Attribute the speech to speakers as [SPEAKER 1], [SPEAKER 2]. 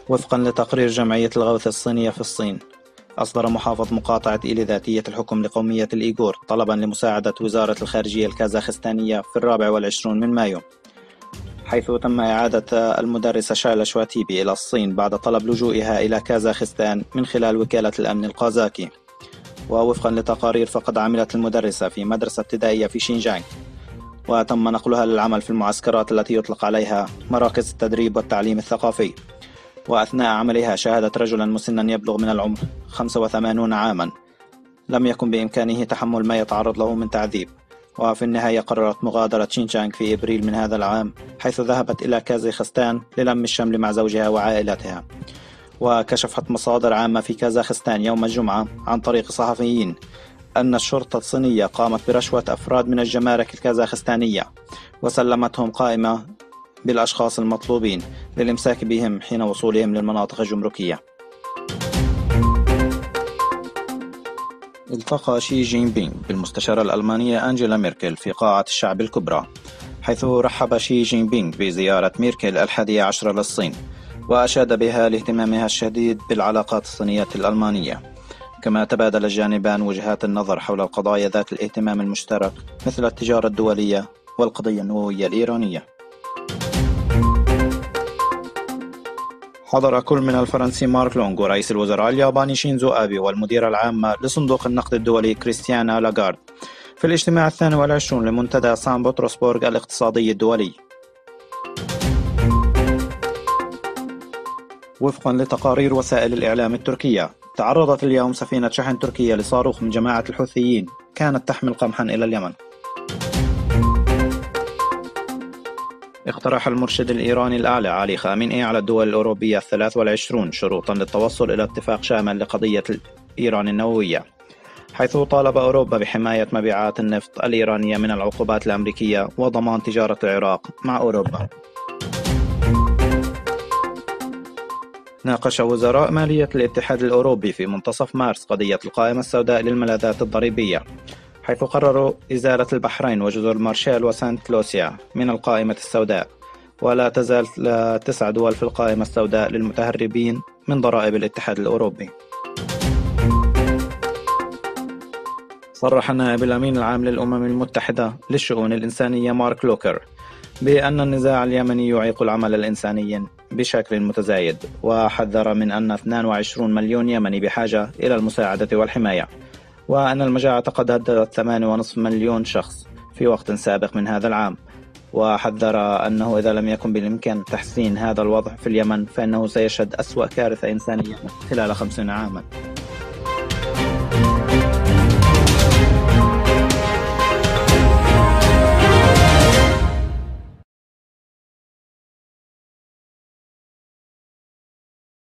[SPEAKER 1] وفقا لتقرير جمعية الغوث الصينية في الصين، أصدر محافظ مقاطعة إيلي ذاتية الحكم لقومية الإيغور طلبا لمساعدة وزارة الخارجية الكازاخستانية في 24 من مايو، حيث تم إعادة المدرسة شايلا شواتيبي إلى الصين بعد طلب لجوئها إلى كازاخستان من خلال وكالة الأمن القازاكي. ووفقا لتقارير فقد عملت المدرسة في مدرسة ابتدائية في شينجانغ، وتم نقلها للعمل في المعسكرات التي يطلق عليها مراكز التدريب والتعليم الثقافي. وأثناء عملها شاهدت رجلا مسنا يبلغ من العمر 85 عاما لم يكن بإمكانه تحمل ما يتعرض له من تعذيب. وفي النهاية قررت مغادرة شينجانغ في إبريل من هذا العام، حيث ذهبت إلى كازاخستان للم الشمل مع زوجها وعائلتها. وكشفت مصادر عامة في كازاخستان يوم الجمعة عن طريق صحفيين أن الشرطة الصينية قامت برشوة أفراد من الجمارك الكازاخستانية وسلمتهم قائمة بالأشخاص المطلوبين للإمساك بهم حين وصولهم للمناطق الجمركية. التقى شي جين بينغ بالمستشارة الألمانية أنجيلا ميركل في قاعة الشعب الكبرى، حيث رحب شي جين بينغ بزيارة ميركل 11 للصين، وأشاد بها لاهتمامها الشديد بالعلاقات الصينية الألمانية. كما تبادل الجانبان وجهات النظر حول القضايا ذات الاهتمام المشترك مثل التجارة الدولية والقضية النووية الإيرانية. حضر كل من الفرنسي مارك لونغ ورئيس الوزراء الياباني شينزو آبي والمديرة العامة لصندوق النقد الدولي كريستيانا لاغارد في الاجتماع 22 لمنتدى سان بطرسبورغ الاقتصادي الدولي. وفقا لتقارير وسائل الإعلام التركية، تعرضت اليوم سفينة شحن تركية لصاروخ من جماعة الحوثيين كانت تحمل قمحا إلى اليمن. اقترح المرشد الإيراني الأعلى علي خامنئي على الدول الأوروبية 23 شروطا للتوصل إلى اتفاق شامل لقضية إيران النووية، حيث طالب أوروبا بحماية مبيعات النفط الإيرانية من العقوبات الأمريكية وضمان تجارة العراق مع أوروبا. ناقش وزراء مالية الاتحاد الأوروبي في منتصف مارس قضية القائمة السوداء للملاذات الضريبية، حيث قرروا إزالة البحرين وجزر المارشال وسانت لوسيا من القائمة السوداء، ولا تزال 9 دول في القائمة السوداء للمتهربين من ضرائب الاتحاد الأوروبي. صرح النائب الأمين العام للأمم المتحدة للشؤون الإنسانية مارك لوكر بأن النزاع اليمني يعيق العمل الإنساني بشكل متزايد، وحذر من أن 22 مليون يمني بحاجة إلى المساعدة والحماية، وأن المجاعة قد هددت 8.5 مليون شخص في وقت سابق من هذا العام. وحذر أنه إذا لم يكن بالإمكان تحسين هذا الوضع في اليمن فإنه سيشهد أسوأ كارثة إنسانية خلال 50 عاما.